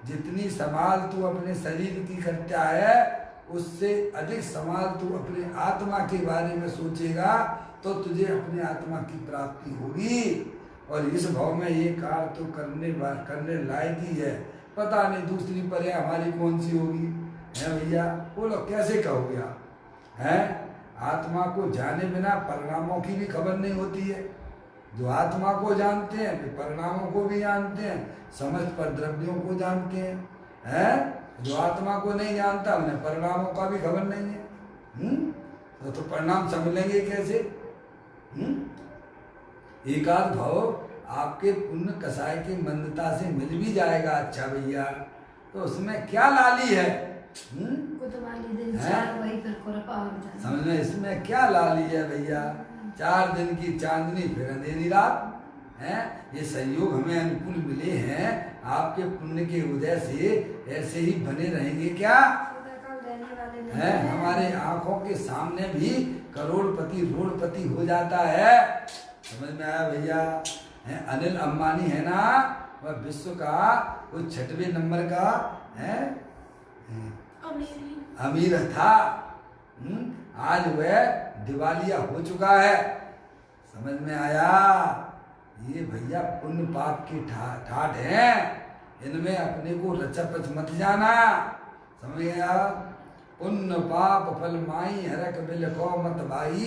जितनी संभाल तू अपने शरीर की करता है उससे अधिक संभाल तू अपने आत्मा के बारे में सोचेगा तो तुझे अपने आत्मा की प्राप्ति होगी। और इस भाव में ये कार्य तो करने लायक ही है। पता नहीं दूसरी पर्याय हमारी कौन सी होगी है भैया? बोलो कैसे कहोगे आप? आत्मा को जाने बिना परिणामों की भी खबर नहीं होती है। जो आत्मा को जानते हैं वे परिणामों को भी जानते हैं, समस्त पर द्रव्यों को जानते हैं। जो आत्मा को नहीं जानता उन्हें परिणामों का भी खबर नहीं है। तो परिणाम समझ लेंगे कैसे? एकाध भाव आपके पुण्य कसाय की मंदता से मिल भी जाएगा। अच्छा भैया, तो उसमें क्या लाली है? समझ में इसमें क्या लाली है भैया? 4 दिन की चांदनी फिर अंधेरी रात है। ये संयोग हमें अनुकूल मिले हैं आपके पुण्य के उदय से, ऐसे ही बने रहेंगे क्या? हमारे आंखों के सामने भी करोड़पति रोड़पति हो जाता है। समझ में आया भैया? अनिल अंबानी है ना, वह विश्व का वो 6वें नंबर का अमीर था। आज वह दिवालिया हो चुका है। समझ में आया? ये भैया पुण्य पाप की ठाठ है, इनमें अपने को रचपच मत जाना। समझ गया? पुण्य पाप फल माई हरक बिल को मत भाई,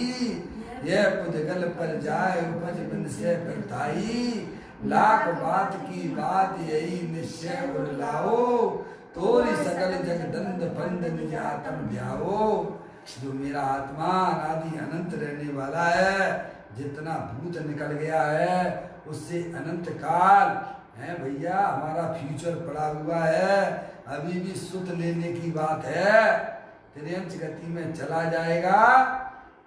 ये पुजगल पर जाए उपज बिन से परताई। लाख बात की बात यही निश्चय उड़लाओ, तोरी सकल जगदंद फंद निज आत्म ध्याओ। जो मेरा आत्मा अनादि अनंत रहने वाला है, जितना भूत निकल गया है उससे अनंत काल है भैया हमारा फ्यूचर पड़ा हुआ है। अभी भी सुत लेने की बात है, त्रियंच गति में चला जाएगा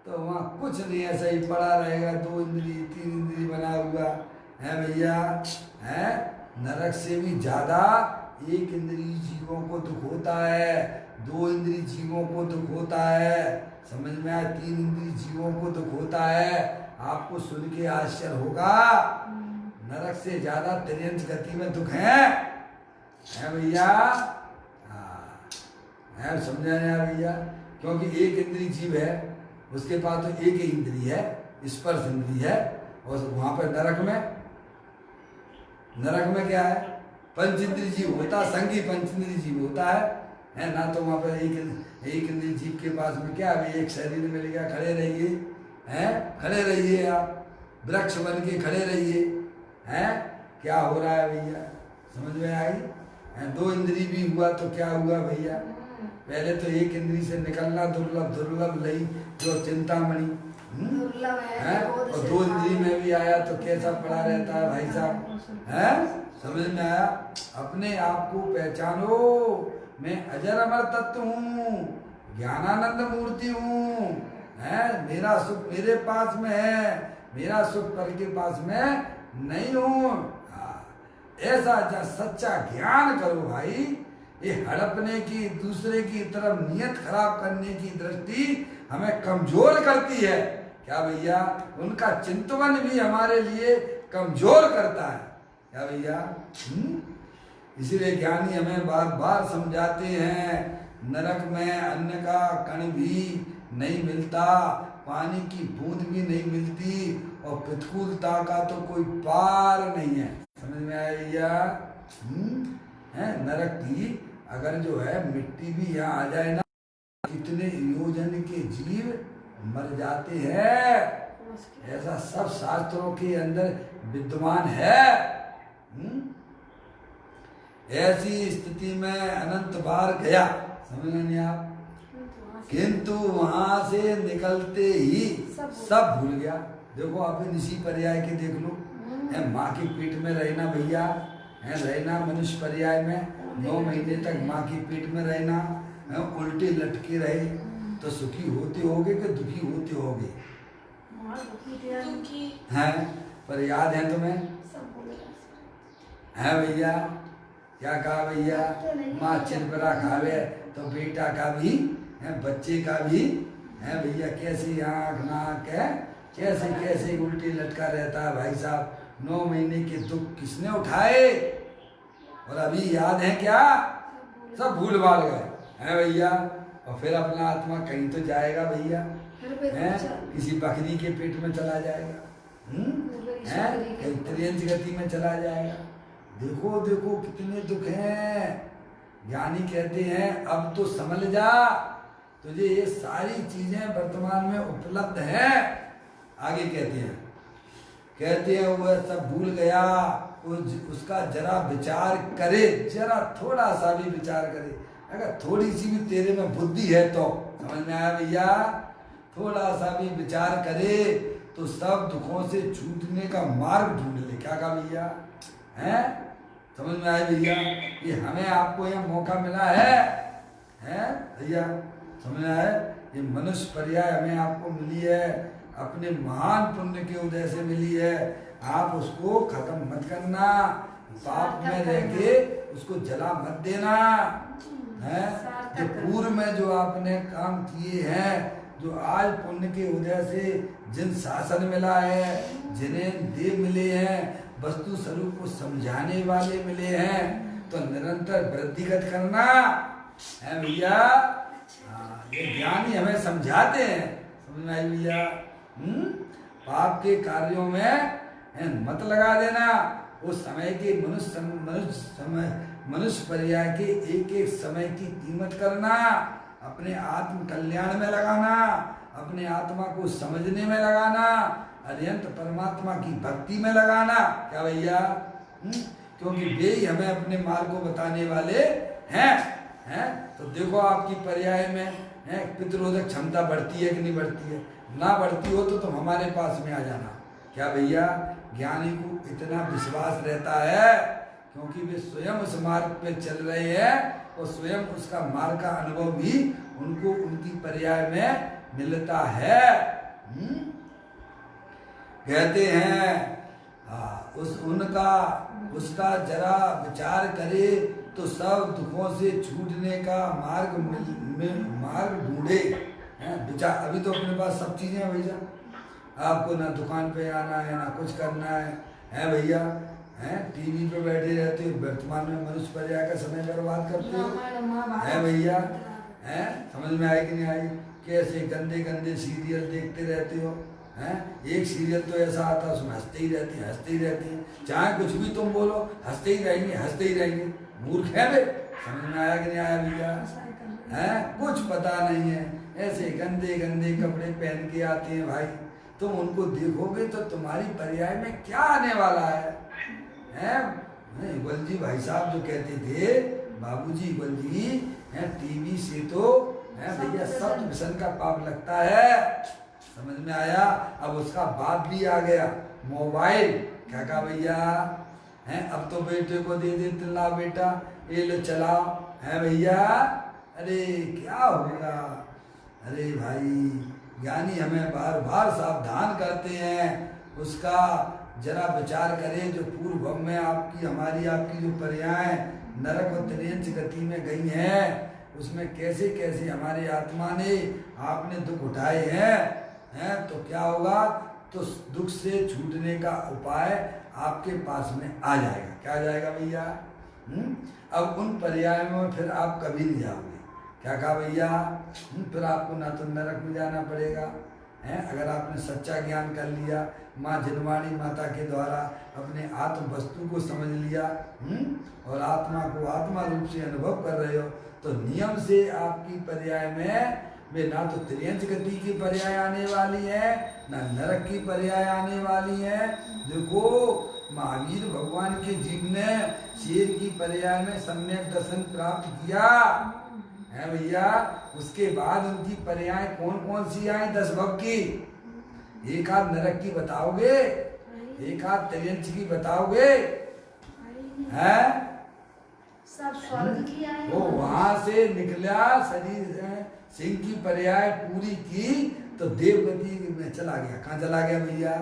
तो वहाँ कुछ नहीं, ऐसा ही पड़ा रहेगा, 2 इंद्री 3 इंद्री बना हुआ है भैया। है नरक से भी ज्यादा 1 इंद्री जीवों को दुख होता है, 2 इंद्री जीवों को दुख होता है, समझ में आया, 3 इंद्री जीवों को दुख होता है। आपको सुन के आश्चर्य होगा, नरक से ज्यादा तिर्यंत गति में दुख है भैया। है समझा नहीं भैया, क्योंकि 1 इंद्री जीव है, उसके पास तो 1 ही इंद्री है, स्पर्श इंद्री है, और वहां पर नरक में क्या है, 5 इंद्री जीव होता है, संगी 5 इंद्री जीव होता है ना। तो वहां पर एक इंद्री जीव के पास में क्या है, एक शरीर मिल गया, खड़े रहिए, हैं खड़े रहिए, आप वृक्ष बन के खड़े रहिए, हैं क्या हो रहा है भैया, समझ में आई। 2 इंद्री भी हुआ तो क्या हुआ भैया, पहले तो 1 इंद्री से निकलना दुर्लभ लई जो चिंतामणि, है, और 2 इंद्री में भी आया तो कैसा पड़ा रहता है भाई साहब, है समझ में आया। अपने आप को पहचानो, मैं अजर अमर तत्व हूँ, ज्ञानानंद मूर्ति हूँ, है मेरा सुख मेरे पास में है, मेरा सुख पर के पास में नहीं हूँ। ऐसा सच्चा ज्ञान करो भाई। ये हड़पने की, दूसरे की तरफ नियत खराब करने की दृष्टि हमें कमजोर करती है क्या भैया, उनका चिंतन भी हमारे लिए कमजोर करता है क्या भैया। इसीलिए ज्ञानी हमें बार बार समझाते हैं, नरक में अन्न का कण भी नहीं मिलता, पानी की बूंद भी नहीं मिलती, और प्रतिकूलता का तो कोई पार नहीं है, समझ में आया भैया। है नरक की अगर जो है मिट्टी भी यहाँ आ जाए ना, कितने योजन के जीव मर जाते हैं, ऐसा सब शास्त्रों के अंदर विद्यमान है। ऐसी स्थिति में अनंत बार गया, समझ नहीं आप, किंतु वहां से निकलते ही सब भूल गया। देखो आप इसी पर्याय के देख लो, माँ के पेट में रहना भैया, है रहना मनुष्य पर्याय में 9 महीने तक माँ की पेट में रहना, उल्टे लटके रहे तो सुखी होते होगे कि दुखी होते होगे, हैं पर याद है तुम्हें, है भैया क्या कहा भैया, माँ चिरपरा खावे तो बेटा का भी है, बच्चे का भी है भैया, कैसी आँख नाक है, कैसे कैसे उल्टी लटका रहता है भाई साहब। 9 महीने के दुख किसने उठाए, और अभी याद है क्या, सब भूल भाल गए हैं भैया। और फिर अपना आत्मा कहीं तो जाएगा भैया, है किसी बकरी के पेट में चला जाएगा, है कहीं त्रियंच गति में चला जाएगा। देखो देखो कितने दुख हैं। ज्ञानी कहते हैं अब तो समझ जा, तुझे ये सारी चीजें वर्तमान में उपलब्ध हैं। आगे कहते हैं वह सब भूल गया, उसका जरा विचार करे, जरा थोड़ा सा भी विचार करे, अगर थोड़ी सी भी तेरे में बुद्धि है तो, समझ में आया भैया, थोड़ा सा भी विचार करे तो सब दुखों से छूटने का मार्ग ढूंढ ले। क्या कहा भैया, हैं समझ में आया भैया। ये हमें आपको यह मौका मिला है भैया, समझ में आया। ये मनुष्य पर्याय हमें आपको मिली है, अपने महान पुण्य के उदय से मिली है। आप उसको खत्म मत करना, पाप में रह के उसको जला मत देना, है जो पूर्व में जो आपने काम किए हैं, जो आज पुण्य के उदय से जिन शासन मिला है, जिन्हें देव मिले हैं, वस्तु स्वरूप को समझाने वाले मिले हैं, तो निरंतर वृद्धिगत करना है भैया। ये ज्ञानी हमें समझाते हैं, समझ में आई भैया। पाप के कार्यों में मत लगा देना। उस समय के मनुष्य पर्याय के एक एक समय की कीमत करना, अपने आत्म कल्याण में लगाना, अपने आत्मा को समझने में लगाना, अत्यंत परमात्मा की भक्ति में लगाना। क्या भैया, क्योंकि वे ही हमें अपने मार्ग को बताने वाले हैं। तो देखो आपकी पर्याय में पितरोधक क्षमता बढ़ती है कि नहीं बढ़ती है, ना बढ़ती हो तो तुम हमारे पास में आ जाना। क्या भैया, ज्ञानी को इतना विश्वास रहता है क्योंकि वे स्वयं उस मार्ग पे चल रहे हैं और स्वयं उसका मार्ग का अनुभव भी उनको उनकी पर्याय में मिलता है। कहते हैं उसका जरा विचार करे तो सब दुखों से छूटने का मार्ग ढूंढे। विचार, अभी तो अपने पास सब चीजें हैं भैया, आपको ना दुकान पे आना है ना कुछ करना है भैया, हैं टीवी पे बैठे रहते हो, वर्तमान में मनुष्य पर्याय का समय बर्बाद करते हो, है भैया, हैं समझ में आई कि नहीं आई? कैसे गंदे गंदे सीरियल देखते रहते हो, हैं एक सीरियल तो ऐसा आता है उसमें हंसते ही रहती हैं, चाहे कुछ भी तुम बोलो हंसते ही रहेंगे। मूर्ख है बे, समझ में आया कि नहीं आया भैया? हैं कुछ पता नहीं है, ऐसे गंदे गंदे कपड़े पहन के आते हैं भाई, तुम उनको देखोगे तो तुम्हारी पर्याय में क्या आने वाला है? इकबाल जी भाई साहब जो कहते थे, बाबूजी इकबाल जी, टीवी से तो भैया सब व्यसन का पाप लगता है, समझ में आया? अब उसका बाप भी आ गया मोबाइल, क्या कहा भैया? अब तो बेटे को दे देते, ला बेटा ये लो चलाओ, है भैया? अरे क्या होगा? अरे भाई ज्ञानी हमें बार बार सावधान करते हैं, उसका जरा विचार करें। जो पूर्व भव में आपकी जो पर्याय नरक और त्रियंच गति में गई हैं, उसमें कैसे कैसे हमारी आत्मा ने आपने दुख उठाए हैं, तो क्या होगा? तो दुख से छूटने का उपाय आपके पास में आ जाएगा। क्या आ जाएगा भैया? अब उन पर्यायों में फिर आप कभी नहीं जाओगे। क्या कहा भैया? फिर आपको ना तो नरक में जाना पड़ेगा, अगर आपने सच्चा ज्ञान कर लिया, माँ जिनवाणी माता के द्वारा अपने आत्म वस्तु को समझ लिया, और आत्मा को आत्मा रूप से अनुभव कर रहे हो, तो नियम से आपकी पर्याय में वे ना तो त्रियंच गति की पर्याय आने वाली है, ना नरक की पर्याय आने वाली है। देखो महावीर भगवान के जीव ने शेर की पर्याय में सम्यक दर्शन प्राप्त किया है भैया, उसके बाद उनकी पर्याय कौन कौन सी आई? 10 भव की। एक आध नरक की बताओगे? एक आध त्रियंच की बताओगे? है सब स्वर्ग की आई। वो वहां से निकला शरीर सिंह की पर्याय पूरी की तो देवगति में चला गया। कहाँ चला गया भैया?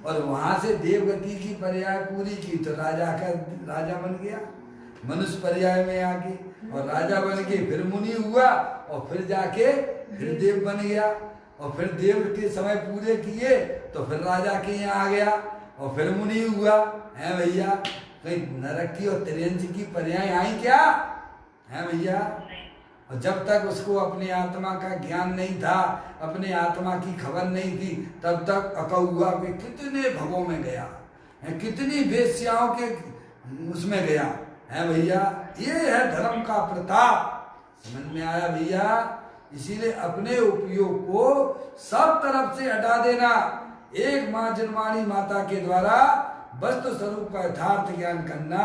और वहां से देवगति की पर्याय पूरी की तो राजा बन गया मनुष्य पर्याय में आके, और राजा बन के फिर मुनि हुआ, और फिर जाके फिर देव बन गया, और फिर देव के समय पूरे किए तो फिर राजा के यहाँ आ गया, और फिर मुनि हुआ, है भैया? कहीं नरक की और त्रियंच की पर्याय आई क्या? है भैया? और जब तक उसको अपने आत्मा का ज्ञान नहीं था, अपने आत्मा की खबर नहीं थी, तब तक अकहुआ के कितने भवों में गया है, कितनी वेश्याओं के उसमें गया, है भैया? ये है धर्म का प्रताप। समझ में आया भैया? इसीलिए अपने उपयोग को सब तरफ से हटा देना, एक माँ जिनवाणी माता के द्वारा वस्तु स्वरूप का यथार्थ ज्ञान करना।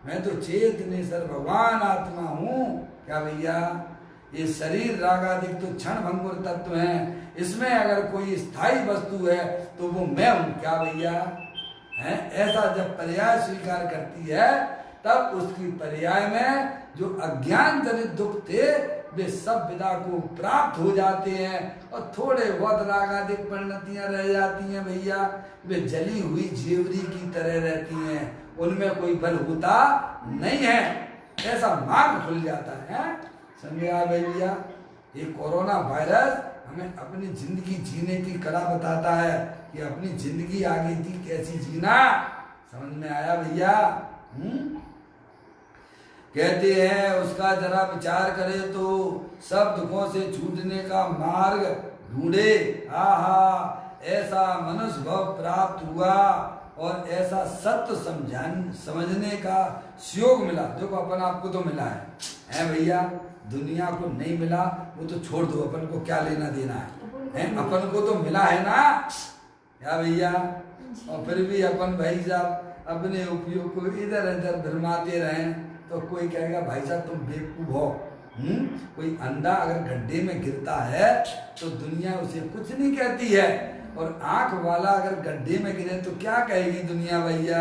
मैं तो चेतनेश्वर भगवान आत्मा हूँ। क्या भैया? ये शरीर रागादिक तो क्षण भंगुर तत्व हैं, इसमें अगर कोई स्थायी वस्तु है तो वो मैं हूँ। क्या भैया? है ऐसा जब पर्याय स्वीकार करती है, तब उसकी पर्याय में जो अज्ञान जनित दुख थे वे सब विदा को प्राप्त हो जाते हैं, और थोड़े बहुत रागादिक परिणतियां रह जाती हैं भैया, वे जली हुई जेवरी की तरह रहती हैं, उनमें कोई बल होता नहीं है, ऐसा मार्ग खुल जाता है। समझा भैया? ये कोरोना वायरस हमें अपनी जिंदगी जीने की कला बताता है कि अपनी जिंदगी आगे की कैसी जीना। समझ में आया भैया? कहते हैं उसका जरा विचार करे तो सब दुखों से छूटने का मार्ग ढूंढे। आहा, ऐसा मनुष्य भव प्राप्त हुआ और ऐसा सत्य समझने का सुयोग मिला। देखो अपन आपको तो मिला है भैया? दुनिया को नहीं मिला वो तो छोड़ दो, अपन को क्या लेना देना है? अपन को तो मिला है ना, क्या भैया? और फिर भी अपन भाई साहब अपने उपयोग को इधर इधर भरमाते रहें तो कोई कहेगा भाई साहब तुम बेवकूफ हो। कोई अंधा अगर गड्ढे में गिरता है तो दुनिया उसे कुछ नहीं कहती है, और आंख वाला अगर गड्ढे में गिरे तो क्या कहेगी दुनिया भैया?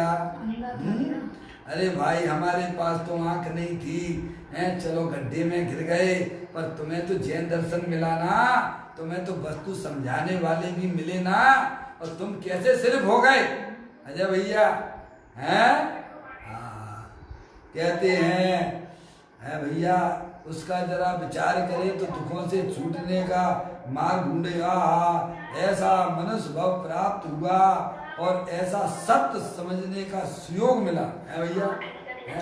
अरे भाई हमारे पास तो आंख नहीं थी, हैं चलो गड्ढे में गिर गए, पर तुम्हें तो जैन दर्शन मिला ना, तुम्हें तो वस्तु समझाने वाले भी मिले ना, और तुम कैसे सिर्फ हो गए अजय भैया हैं। कहते हैं भैया उसका जरा विचार करें तो दुखों से छूटने का मार्ग ढूंढे। ऐसा मनुष्य भाव प्राप्त हुआ और ऐसा सत्य समझने का सुयोग मिला है भैया।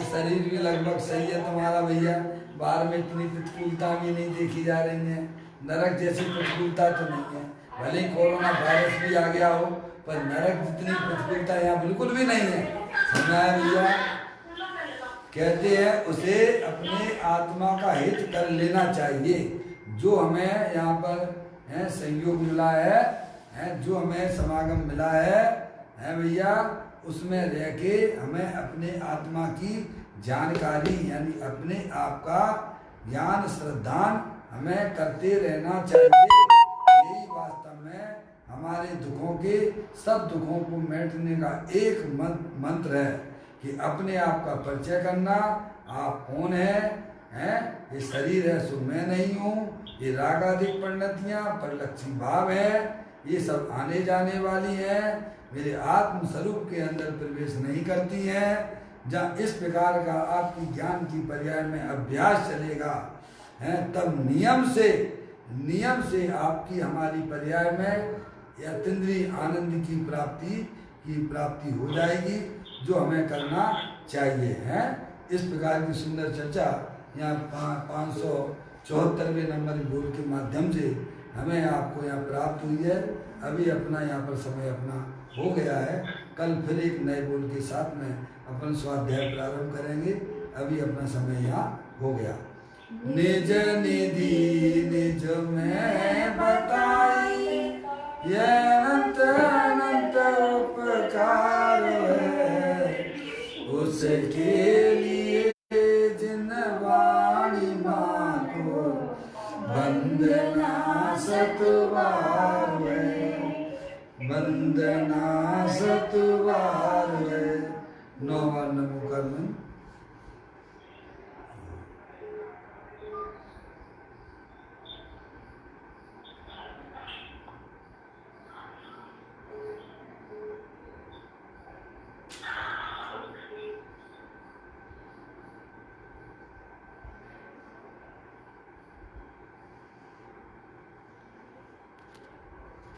शरीर भी लगभग सही है तुम्हारा भैया, बाहर में इतनी प्रतिकूलता भी नहीं देखी जा रही है, नरक जैसी प्रतिकूलता तो नहीं है। भले ही कोरोना वायरस भी आ गया हो, पर नरक जितनी प्रतिकूलता यहाँ बिल्कुल भी नहीं है। समझा है भैया। कहते हैं उसे अपने आत्मा का हित कर लेना चाहिए। जो हमें यहाँ पर संयोग मिला है, जो हमें समागम मिला है भैया, उसमें रह के हमें अपने आत्मा की जानकारी यानी अपने आप का ज्ञान श्रद्धान हमें करते रहना चाहिए। यही वास्तव में हमारे दुखों के सब दुखों को मिटने का एक मंत्र है कि अपने आप का परिचय करना। आप कौन हैं? ये शरीर है सो मैं नहीं हूँ, ये रागाधिक परिणतियाँ परिलक्षी भाव है, ये सब आने जाने वाली हैं, मेरे आत्म स्वरूप के अंदर प्रवेश नहीं करती हैं। जहाँ इस प्रकार का आपकी ज्ञान की पर्याय में अभ्यास चलेगा तब नियम से आपकी हमारी पर्याय में अतीन्द्रिय आनंद की प्राप्ति हो जाएगी, जो हमें करना चाहिए है। इस प्रकार की सुंदर चर्चा यहाँ 574वें नंबर बोल के माध्यम से हमें आपको यहाँ प्राप्त हुई है। अभी अपना यहाँ पर समय अपना हो गया है, कल फिर एक नए बोल के साथ में अपन स्वाध्याय प्रारंभ करेंगे। अभी अपना समय यहाँ हो गया। निज निधि निज में बताई, यह अनंत अनंत उपकार है, उसके लिए जिन वाणी माँ को वंदना सतबार है, वंदना सतबार है। 9 बार नमो कर्म